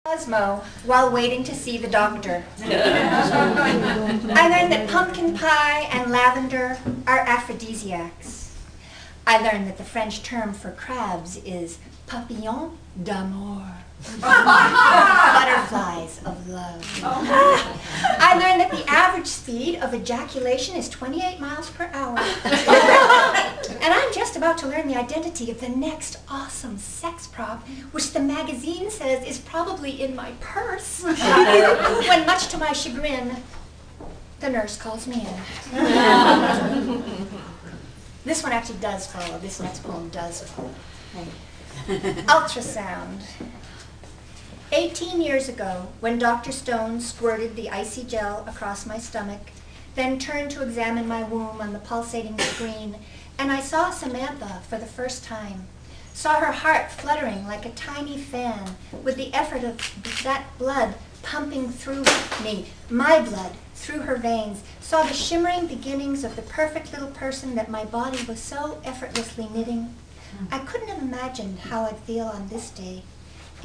Cosmo while waiting to see the doctor. I learned that pumpkin pie and lavender are aphrodisiacs. I learned that the French term for crabs is papillon d'amour. Butterflies of love. I learned that the average speed of ejaculation is 28 miles per hour. And I'm just about to learn the identity of the next awesome sex prop, which the magazine says is probably in my purse, when much to my chagrin, the nurse calls me in. This one actually does follow. This next poem does follow. Ultrasound. 18 years ago, when Dr. Stone squirted the icy gel across my stomach, then turned to examine my womb on the pulsating screen, and I saw Samantha for the first time, saw her heart fluttering like a tiny fan with the effort of that blood pumping through me, my blood, through her veins, saw the shimmering beginnings of the perfect little person that my body was so effortlessly knitting. I couldn't have imagined how I'd feel on this day,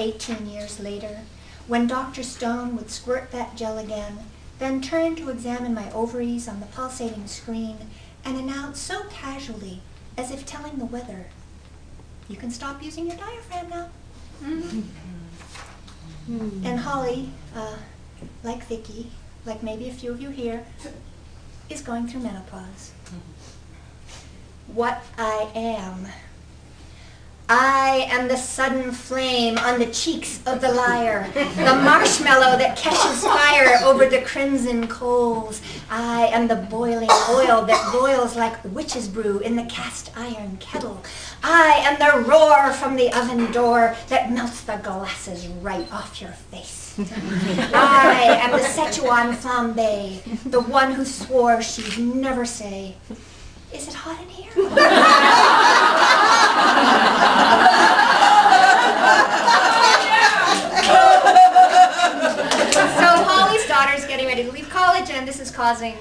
18 years later, when Dr. Stone would squirt that gel again, then turn to examine my ovaries on the pulsating screen and announce so casually, as if telling the weather, "You can stop using your diaphragm now." And Holly, like Vicky, like maybe a few of you here, is going through menopause. What I am the sudden flame on the cheeks of the liar, the marshmallow that catches fire over the crimson coals. I am the boiling oil that boils like witch's brew in the cast iron kettle. I am the roar from the oven door that melts the glasses right off your face. I am the Szechuan flambe, the one who swore she'd never say, "Is it hot in here?" So Holly's daughter's getting ready to leave college, and this is causing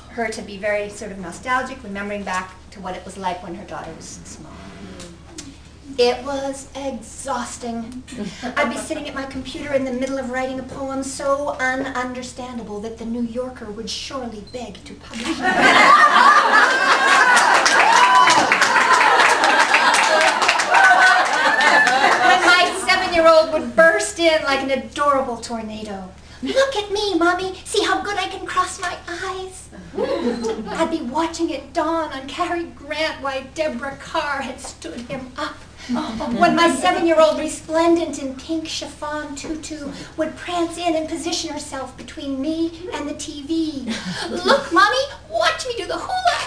her to be very sort of nostalgic, remembering back to what it was like when her daughter was small. It was exhausting. I'd be sitting at my computer in the middle of writing a poem so ununderstandable that the New Yorker would surely beg to publish it. When my 7-year-old would burst in like an adorable tornado. "Look at me, Mommy. See how good I can cross my eyes." I'd be watching it dawn on Cary Grant why Deborah Carr had stood him up. When my 7-year-old, resplendent in pink chiffon tutu, would prance in and position herself between me and the TV. "Look, Mommy, watch me do the hula."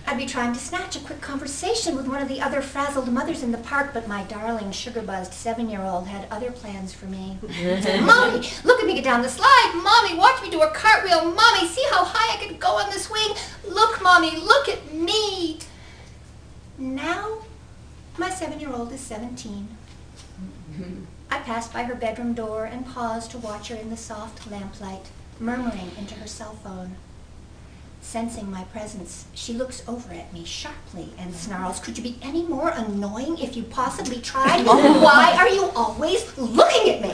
I'd be trying to snatch a quick conversation with one of the other frazzled mothers in the park, but my darling sugar-buzzed 7-year-old had other plans for me. "Mommy, look at me get down the slide. Mommy, watch me do a cartwheel. Mommy, see how high I can go on the swing. Look, Mommy, look at me." Now, my 7-year-old is 17. I passed by her bedroom door and paused to watch her in the soft lamplight, murmuring into her cell phone. Sensing my presence, she looks over at me sharply and snarls, "Could you be any more annoying if you possibly tried? Why are you always looking at me?"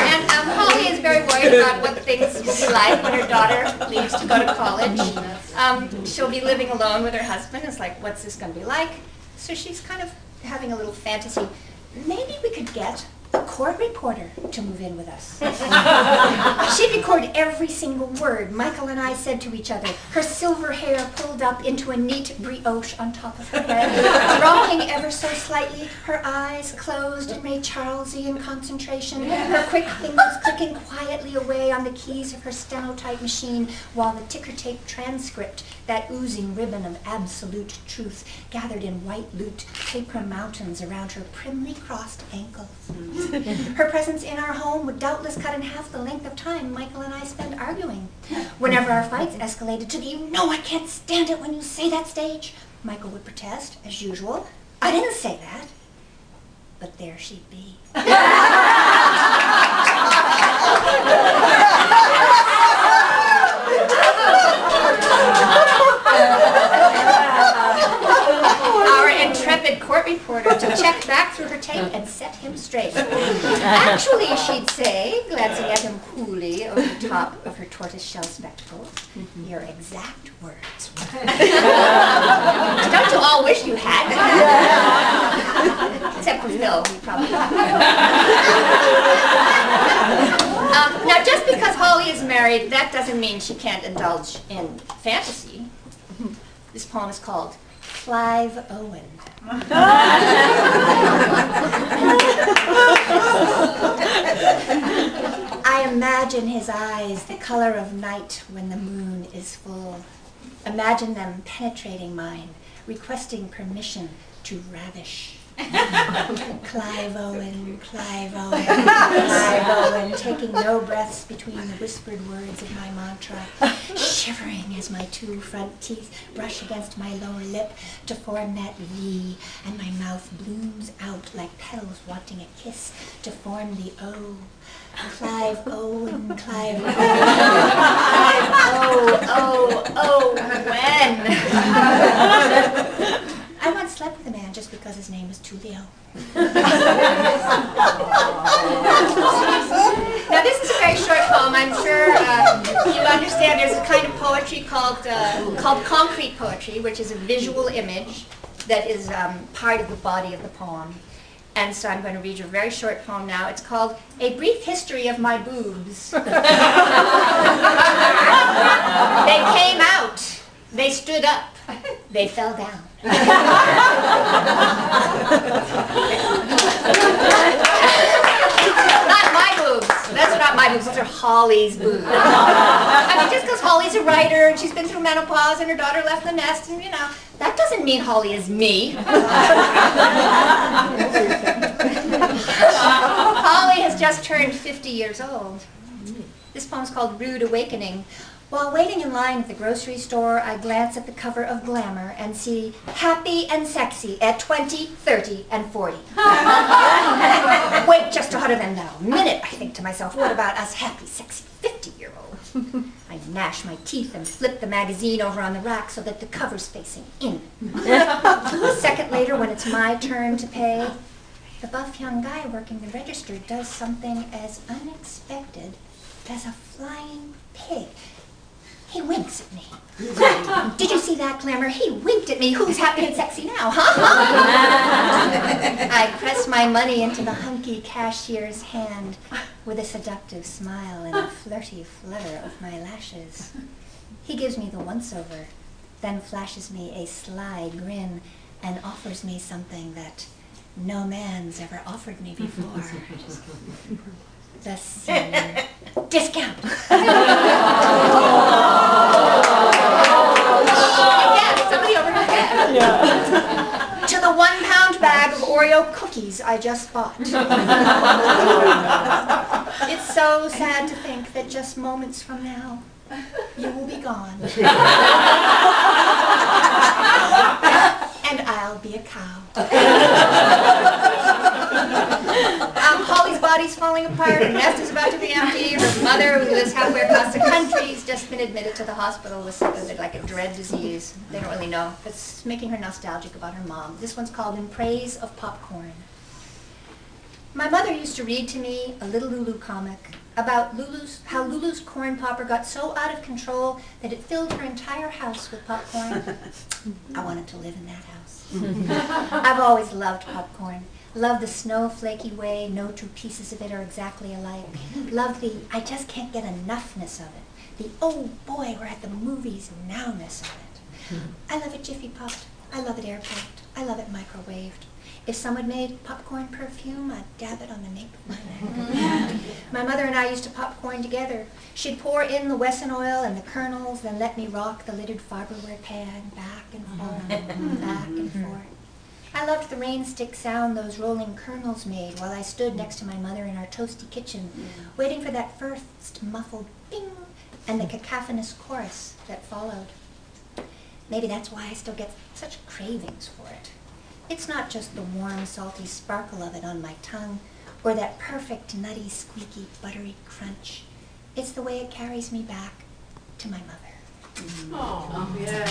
And Holly is very worried about what things will be like when her daughter leaves to go to college. She'll be living alone with her husband. It's like, what's this going to be like? So she's kind of having a little fantasy. Maybe we could get a court reporter to move in with us. She'd record every single word Michael and I said to each other, her silver hair pulled up into a neat brioche on top of her head, rocking ever so slightly, her eyes closed in Ray Charlesian concentration, her quick fingers clicking quietly away on the keys of her stenotype machine, while the ticker tape transcript, that oozing ribbon of absolute truth, gathered in white loot paper mountains around her primly crossed ankles. Her presence in our home would doubtless cut in half the length of time Michael and I spend arguing. Whenever our fights escalated to the "you know I can't stand it when you say that" stage, Michael would protest, as usual. "I didn't say that." But there she'd be. intrepid court reporter to check back through her tape and set him straight. Actually, she'd say, glancing at him coolly over the top of her tortoise-shell spectacles, your exact words. Don't you all wish you had? Except for Phil, he probably. Now, just because Holly is married, that doesn't mean she can't indulge in fantasy. This poem is called Clive Owen. I imagine his eyes the color of night when the moon is full. Imagine them penetrating mine, requesting permission to ravish. Clive Owen, Clive Owen, Clive Owen, taking no breaths between the whispered words of my mantra, shivering as my two front teeth brush against my lower lip to form that V, and my mouth blooms out like petals wanting a kiss to form the O. Clive Owen, Clive Owen, Clive Owen. I once slept with a man just because his name was Tullio. Now this is a very short poem. I'm sure you understand there's a kind of poetry called concrete poetry, which is a visual image that is part of the body of the poem. And so I'm going to read you a very short poem now. It's called A Brief History of My Boobs. They came out. They stood up. They fell down. Not my boobs. That's not my boobs. Those are Holly's boobs. I mean, just because Holly's a writer and she's been through menopause and her daughter left the nest, and that doesn't mean Holly is me. Holly has just turned 50 years old. This poem's called Rude Awakening. While waiting in line at the grocery store, I glance at the cover of Glamour and see happy and sexy at 20, 30, and 40. Wait just 100 of them now. A minute, I think to myself, what about us happy, sexy 50-year-olds? I gnash my teeth and flip the magazine over on the rack so that the cover's facing in. A second later, when it's my turn to pay, the buff young guy working the register does something as unexpected as a flying pig. He winks at me. Did you see that, Glamour? He winked at me. Who's happy and sexy now, huh? I press my money into the hunky cashier's hand with a seductive smile and a flirty flutter of my lashes. He gives me the once-over, then flashes me a sly grin and offers me something that no man's ever offered me before. The senior discount. Yes, somebody over her head. Yeah. To the 1-pound bag of Oreo cookies I just bought. It's so sad to think that just moments from now, you will be gone. And I'll be a cow. Holly's body's falling apart, her nest is about to be empty, her mother, who lives halfway across the country, has just been admitted to the hospital with something like a dread disease. They don't really know. It's making her nostalgic about her mom. This one's called In Praise of Popcorn. My mother used to read to me a Little Lulu comic about how Lulu's corn popper got so out of control that it filled her entire house with popcorn. I wanted to live in that house. I've always loved popcorn. Love the snowflakey way no two pieces of it are exactly alike. Love the I just can't get enoughness of it. The oh boy, we're at the movies nowness of it. I love it Jiffy popped. I love it air popped. I love it microwaved. If someone made popcorn perfume, I'd dab it on the nape of my neck. My mother and I used to popcorn together. She'd pour in the Wesson oil and the kernels, then let me rock the lidded Farberware pan back and forth, back and forth. I loved the rain stick sound those rolling kernels made while I stood next to my mother in our toasty kitchen, waiting for that first muffled bing and the cacophonous chorus that followed. Maybe that's why I still get such cravings for it. It's not just the warm, salty sparkle of it on my tongue, or that perfect, nutty, squeaky, buttery crunch. It's the way it carries me back to my mother. Oh, yeah.